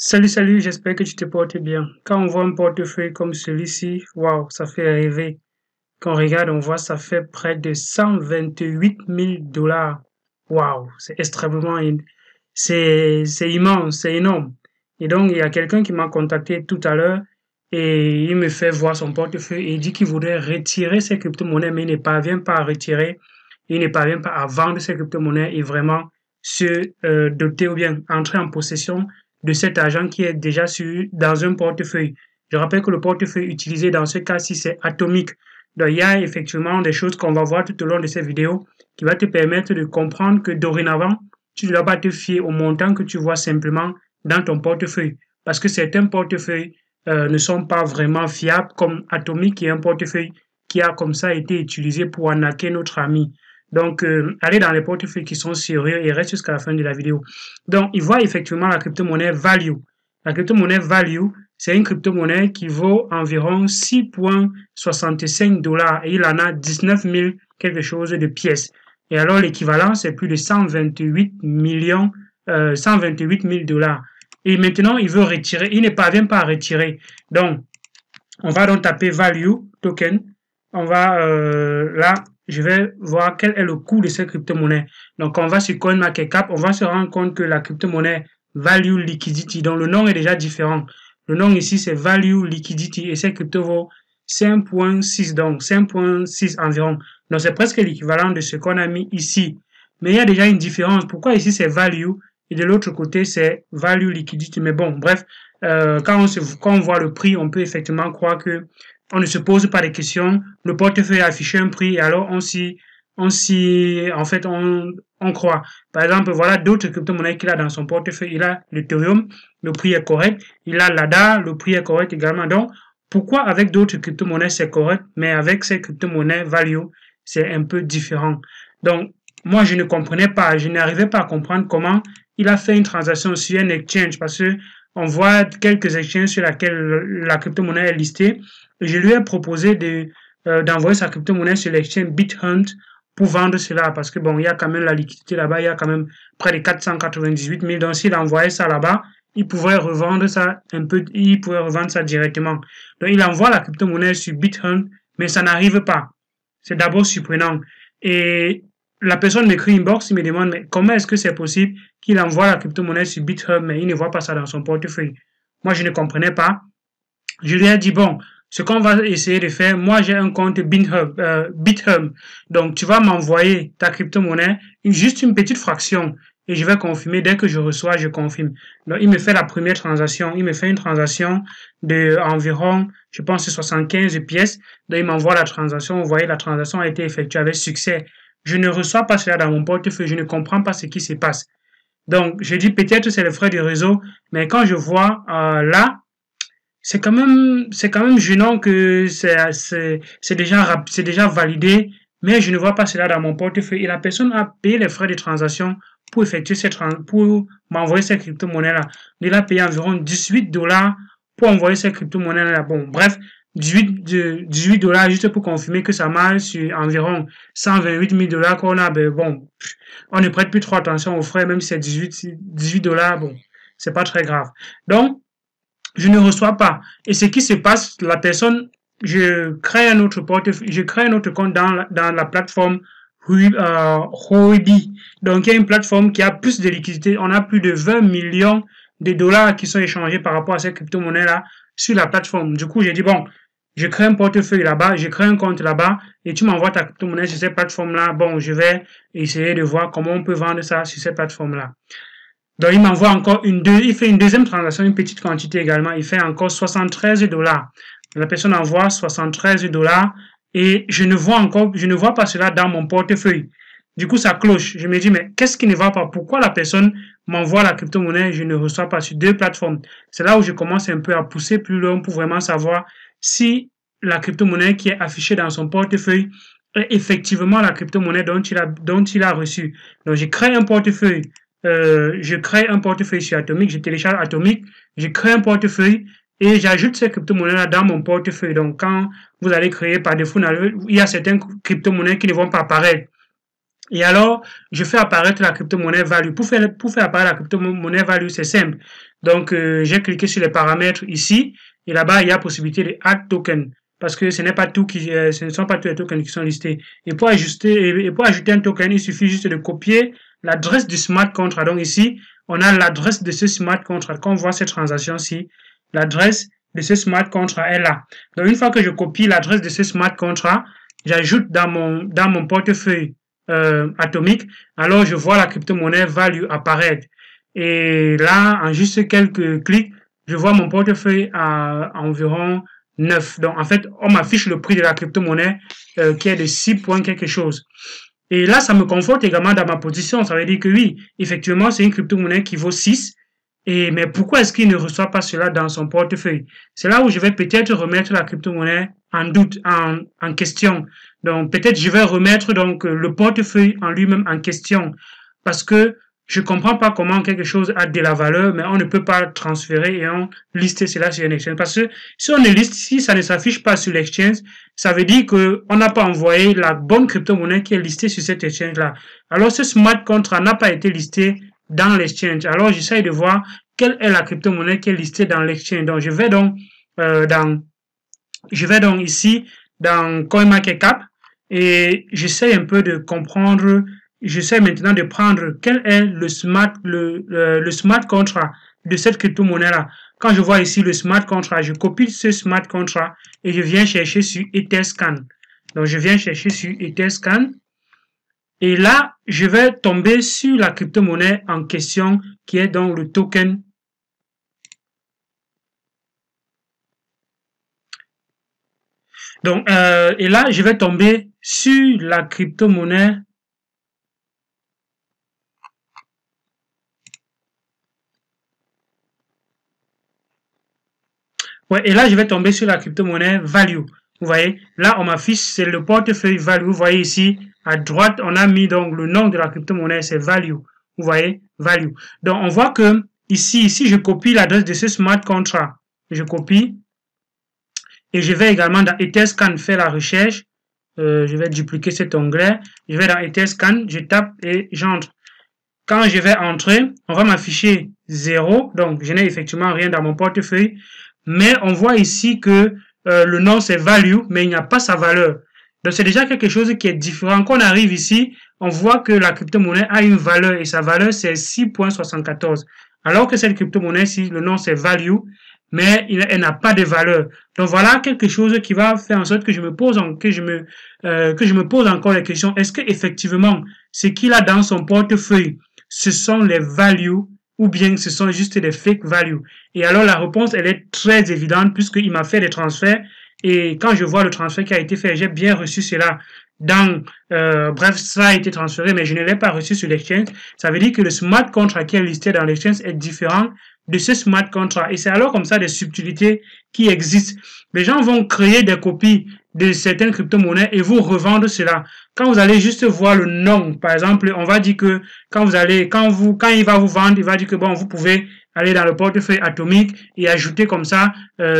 Salut, j'espère que tu te portes bien. Quand on voit un portefeuille comme celui-ci, waouh, ça fait rêver. Quand on regarde, on voit ça fait près de 128 000 dollars. Waouh, c'est extrêmement, c'est immense, c'est énorme. Et donc, il y a quelqu'un qui m'a contacté tout à l'heure et il me fait voir son portefeuille et il dit qu'il voudrait retirer ses crypto-monnaies, mais il ne parvient pas à retirer, il ne parvient pas à vendre ses crypto-monnaies et vraiment se doter ou bien entrer en possession de cet argent qui est déjà dans un portefeuille. Je rappelle que le portefeuille utilisé dans ce cas-ci, c'est Atomic. Donc, il y a effectivement des choses qu'on va voir tout au long de cette vidéo qui va te permettre de comprendre que dorénavant, tu ne dois pas te fier au montant que tu vois simplement dans ton portefeuille. Parce que certains portefeuilles ne sont pas vraiment fiables, comme Atomic, qui est un portefeuille qui a comme ça été utilisé pour arnaquer notre ami. Donc, allez dans les portefeuilles qui sont sérieux et reste jusqu'à la fin de la vidéo. Donc, il voit effectivement la crypto-monnaie Value. La crypto-monnaie Value, c'est une crypto-monnaie qui vaut environ 6,65 dollars et il en a 19 000 quelque chose de pièces. Et alors, l'équivalent, c'est plus de 128 millions, 128 000 dollars. Et maintenant, il veut retirer, il ne parvient pas à retirer. Donc, on va donc taper Value Token. On va, là, je vais voir quel est le coût de cette crypto-monnaie. Donc, on va sur CoinMarketCap, on va se rendre compte que la crypto-monnaie Value Liquidity, donc le nom est déjà différent. Le nom ici, c'est Value Liquidity et cette crypto vaut 5,6, donc 5,6 environ. Donc, c'est presque l'équivalent de ce qu'on a mis ici. Mais il y a déjà une différence. Pourquoi ici, c'est Value et de l'autre côté, c'est Value Liquidity. Mais bon, bref, quand on voit le prix, on peut effectivement croire que on ne se pose pas de questions. Le portefeuille a affiché un prix et alors en fait, on croit. Par exemple, voilà d'autres crypto-monnaies qu'il a dans son portefeuille. Il a l'Ethereum, le prix est correct. Il a l'ADA, le prix est correct également. Donc, pourquoi avec d'autres crypto-monnaies c'est correct, mais avec ces crypto-monnaies value, c'est un peu différent. Donc, moi, je ne comprenais pas, je n'arrivais pas à comprendre comment il a fait une transaction sur un exchange parce que on voit quelques exchanges sur lesquels la crypto-monnaie est listée. Et je lui ai proposé d'envoyer sa crypto-monnaie sur l'exchange BitHunt pour vendre cela parce que bon, il y a quand même la liquidité là-bas, il y a quand même près de 498 000. Donc, s'il envoyait ça là-bas, il pourrait revendre ça il pourrait revendre ça directement. Donc, il envoie la crypto-monnaie sur BitHunt, mais ça n'arrive pas. C'est d'abord surprenant. Et la personne m'écrit inbox, il me demande, mais comment est-ce que c'est possible qu'il envoie la crypto-monnaie sur BitHub, mais il ne voit pas ça dans son portefeuille? Moi, je ne comprenais pas. Je lui ai dit, bon, ce qu'on va essayer de faire, moi, j'ai un compte BitHub. Donc, tu vas m'envoyer ta crypto-monnaie, juste une petite fraction, et je vais confirmer. Dès que je reçois, je confirme. Donc, il me fait la première transaction. Il me fait une transaction de environ, je pense, 75 pièces. Donc, il m'envoie la transaction. Vous voyez, la transaction a été effectuée avec succès. Je ne reçois pas cela dans mon portefeuille, je ne comprends pas ce qui se passe. Donc, je dis peut-être c'est le frais du réseau, mais quand je vois là, c'est quand même gênant que c'est déjà validé, mais je ne vois pas cela dans mon portefeuille et la personne a payé les frais de transaction pour effectuer pour m'envoyer cette crypto-monnaie-là. Il a payé environ 18 dollars pour envoyer cette crypto-monnaie-là. Bon, bref, 18 dollars juste pour confirmer que ça marche sur environ 128 000 dollars qu'on a. Ben bon, on ne prête plus trop attention aux frais, même si c'est 18 dollars, bon, c'est pas très grave. Donc, je ne reçois pas. Et ce qui se passe, la personne, je crée un autre portefeuille, je crée un autre compte dans la plateforme Huobi. Donc, il y a une plateforme qui a plus de liquidité. On a plus de 20 millions de dollars qui sont échangés par rapport à cette crypto-monnaie-là sur la plateforme. Du coup, j'ai dit, bon, je crée un portefeuille là-bas, je crée un compte là-bas et tu m'envoies ta crypto-monnaie sur cette plateforme-là. Bon, je vais essayer de voir comment on peut vendre ça sur cette plateforme-là. Donc, il m'envoie encore il fait une deuxième transaction, une petite quantité également. Il fait encore 73 dollars. La personne envoie 73 dollars et je ne vois pas cela dans mon portefeuille. Du coup, ça cloche. Je me dis, mais qu'est-ce qui ne va pas? Pourquoi la personne m'envoie la crypto-monnaie et je ne reçois pas sur deux plateformes? C'est là où je commence un peu à pousser plus loin pour vraiment savoir si la crypto-monnaie qui est affichée dans son portefeuille est effectivement la crypto-monnaie dont il a reçu. Donc, je crée un portefeuille sur Atomic, je télécharge Atomic, je crée un portefeuille et j'ajoute ces crypto-monnaies-là dans mon portefeuille. Donc, quand vous allez créer par défaut, il y a certaines crypto-monnaies qui ne vont pas apparaître. Et alors, je fais apparaître la crypto-monnaie value. Pour faire apparaître la crypto-monnaie value, c'est simple. Donc, j'ai cliqué sur les paramètres ici. Et là-bas, il y a possibilité de add token. Parce que ce n'est pas tout ce ne sont pas tous les tokens qui sont listés. Et pour ajouter un token, il suffit juste de copier l'adresse du smart contract. Donc ici, on a l'adresse de ce smart contract. Quand on voit cette transaction-ci, l'adresse de ce smart contract est là. Donc, une fois que je copie l'adresse de ce smart contract, j'ajoute dans mon portefeuille atomique, alors je vois la crypto-monnaie value apparaître. Et là, en juste quelques clics, je vois mon portefeuille à environ 9. Donc, en fait, on m'affiche le prix de la crypto-monnaie qui est de 6 points quelque chose. Et là, ça me conforte également dans ma position. Ça veut dire que oui, effectivement, c'est une crypto-monnaie qui vaut 6. Mais pourquoi est-ce qu'il ne reçoit pas cela dans son portefeuille? C'est là où je vais peut-être remettre la crypto-monnaie en doute, en question. Donc, peut-être je vais remettre donc le portefeuille en lui-même en question parce que je comprends pas comment quelque chose a de la valeur, mais on ne peut pas transférer et on lister cela sur un exchange. Parce que si on ne liste, si ça ne s'affiche pas sur l'exchange, ça veut dire que on n'a pas envoyé la bonne crypto-monnaie qui est listée sur cet exchange-là. Alors, ce smart contract n'a pas été listé dans l'exchange. Alors, j'essaie de voir quelle est la crypto-monnaie qui est listée dans l'exchange. Donc, je vais donc ici dans CoinMarketCap et j'essaie un peu de comprendre. J'essaie maintenant de prendre quel est le smart contract de cette crypto-monnaie-là. Quand je vois ici le smart contract, je copie ce smart contract et je viens chercher sur Etherscan. Donc, je viens chercher sur Etherscan. Et là, je vais tomber sur la crypto-monnaie en question qui est donc le token. Donc, et là, je vais tomber sur la crypto-monnaie. Ouais, et là, je vais tomber sur la crypto-monnaie value. Vous voyez, là, on m'affiche, c'est le portefeuille value. Vous voyez ici, à droite, on a mis donc le nom de la crypto-monnaie, c'est value. Vous voyez, value. Donc, on voit que ici, je copie l'adresse de ce smart contract. Je copie. Et je vais également dans Etherscan faire la recherche. Je vais dupliquer cet onglet. Je vais dans Etherscan, je tape et j'entre. Quand je vais entrer, on va m'afficher 0. Donc, je n'ai effectivement rien dans mon portefeuille. Mais on voit ici que le nom c'est value, mais il n'y a pas sa valeur. Donc, c'est déjà quelque chose qui est différent. Quand on arrive ici, on voit que la crypto-monnaie a une valeur et sa valeur c'est 6,74. Alors que cette crypto-monnaie-ci, le nom c'est value, mais elle n'a pas de valeur. Donc voilà quelque chose qui va faire en sorte que je me pose encore la question, est-ce que effectivement ce qu'il a dans son portefeuille, ce sont les values ou bien ce sont juste des fake values? Et alors la réponse elle est très évidente puisqu'il m'a fait des transferts et quand je vois le transfert qui a été fait, j'ai bien reçu cela dans bref, ça a été transféré mais je ne l'ai pas reçu sur l'exchange. Ça veut dire que le smart contract qui est listé dans l'exchange est différent de ce smart contract. Et c'est alors comme ça des subtilités qui existent. Les gens vont créer des copies de certaines crypto-monnaies et vous revendre cela. Quand vous allez juste voir le nom, par exemple, on va dire que quand il va vous vendre, il va dire que bon, vous pouvez aller dans le portefeuille atomique et ajouter comme ça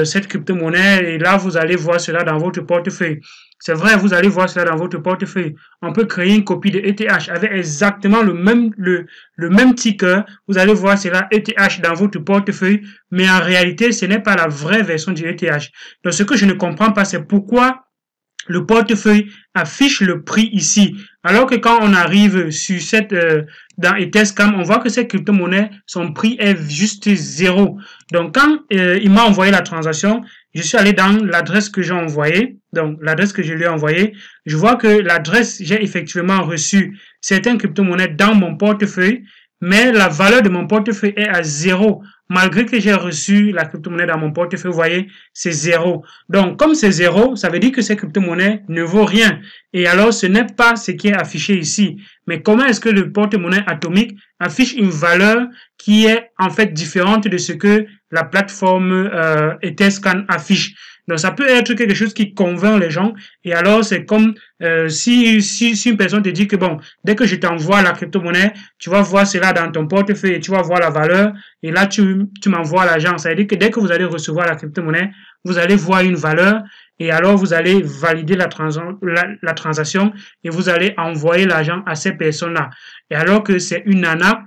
cette crypto-monnaie et là vous allez voir cela dans votre portefeuille. C'est vrai, vous allez voir cela dans votre portefeuille. On peut créer une copie de ETH avec exactement le même ticker. Vous allez voir cela ETH dans votre portefeuille, mais en réalité, ce n'est pas la vraie version du ETH. Donc, ce que je ne comprends pas, c'est pourquoi le portefeuille affiche le prix ici. Alors que quand on arrive sur dans Etherscan, on voit que cette crypto-monnaie, son prix est juste 0. Donc, quand il m'a envoyé la transaction, je suis allé dans l'adresse que j'ai envoyée. Donc, l'adresse que je lui ai envoyée, je vois que l'adresse, j'ai effectivement reçu certaines crypto-monnaies dans mon portefeuille, mais la valeur de mon portefeuille est à 0. Malgré que j'ai reçu la crypto-monnaie dans mon portefeuille, vous voyez, c'est 0. Donc, comme c'est 0, ça veut dire que cette crypto-monnaie ne vaut rien. Et alors, ce n'est pas ce qui est affiché ici. Mais comment est-ce que le porte-monnaie atomique affiche une valeur qui est en fait différente de ce que la plateforme Etherscan affiche? Donc, ça peut être quelque chose qui convainc les gens. Et alors, c'est comme si une personne te dit que bon, dès que je t'envoie la crypto-monnaie, tu vas voir cela dans ton portefeuille et tu vas voir la valeur. Et là, tu m'envoies l'argent. Ça veut dire que dès que vous allez recevoir la crypto-monnaie, vous allez voir une valeur. et alors vous allez valider la transaction et vous allez envoyer l'argent à ces personnes-là. Et alors que c'est une arnaque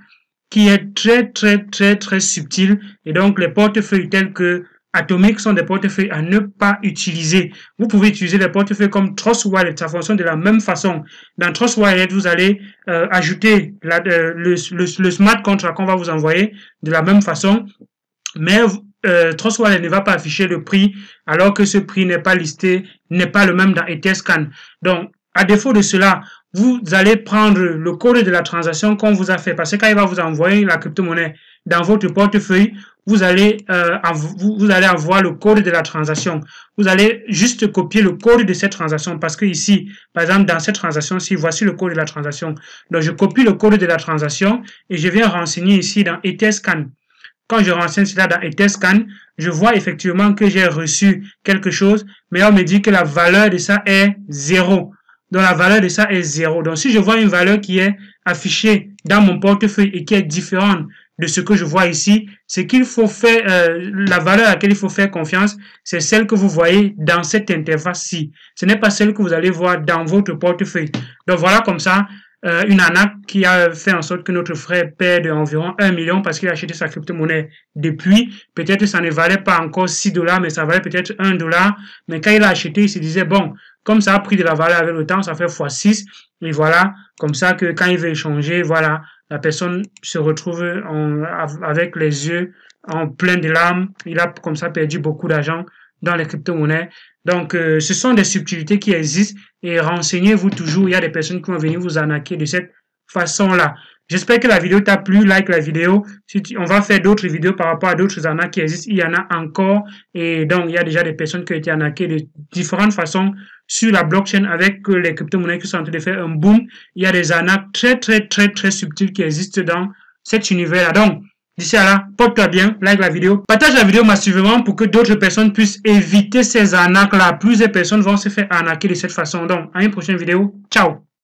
qui est très subtile, et donc les portefeuilles tels que Atomic sont des portefeuilles à ne pas utiliser. Vous pouvez utiliser des portefeuilles comme Trust Wallet, ça fonctionne de la même façon. Dans Trust Wallet, vous allez ajouter le smart contract qu'on va vous envoyer de la même façon, mais Trust Wallet ne va pas afficher le prix alors que ce prix n'est pas listé, n'est pas le même dans Etherscan. Donc, à défaut de cela, vous allez prendre le code de la transaction qu'on vous a fait, parce que quand il va vous envoyer la crypto-monnaie dans votre portefeuille, vous allez avoir le code de la transaction. Vous allez juste copier le code de cette transaction, parce que ici, par exemple, dans cette transaction-ci, voici le code de la transaction. Donc, je copie le code de la transaction et je viens renseigner ici dans Etherscan. Quand je renseigne cela dans Etherscan, je vois effectivement que j'ai reçu quelque chose, mais on me dit que la valeur de ça est 0. Donc, la valeur de ça est 0. Donc, si je vois une valeur qui est affichée dans mon portefeuille et qui est différente de ce que je vois ici, c'est qu'il faut faire, la valeur à laquelle il faut faire confiance, c'est celle que vous voyez dans cette interface-ci. Ce n'est pas celle que vous allez voir dans votre portefeuille. Donc, voilà comme ça, une arnaque qui a fait en sorte que notre frère perde environ 1 million parce qu'il a acheté sa crypto-monnaie depuis. Peut-être ça ne valait pas encore 6 $, mais ça valait peut-être 1 $. Mais quand il a acheté, il se disait, bon, comme ça a pris de la valeur avec le temps, ça fait x6. Et voilà, comme ça que quand il veut échanger, voilà, la personne se retrouve avec les yeux en plein de larmes. Il a comme ça perdu beaucoup d'argent dans les crypto-monnaies. Donc, ce sont des subtilités qui existent et renseignez-vous toujours. Il y a des personnes qui vont venir vous arnaquer de cette façon-là. J'espère que la vidéo t'a plu. Like la vidéo. On va faire d'autres vidéos par rapport à d'autres arnaques qui existent. Il y en a encore. Et donc, il y a déjà des personnes qui ont été arnaquées de différentes façons sur la blockchain avec les crypto-monnaies qui sont en train de faire un boom. Il y a des arnaques très subtiles qui existent dans cet univers-là. Donc, d'ici à là, porte-toi bien, like la vidéo, partage la vidéo massivement pour que d'autres personnes puissent éviter ces arnaques-là. Plus de personnes vont se faire arnaquer de cette façon. Donc, à une prochaine vidéo. Ciao!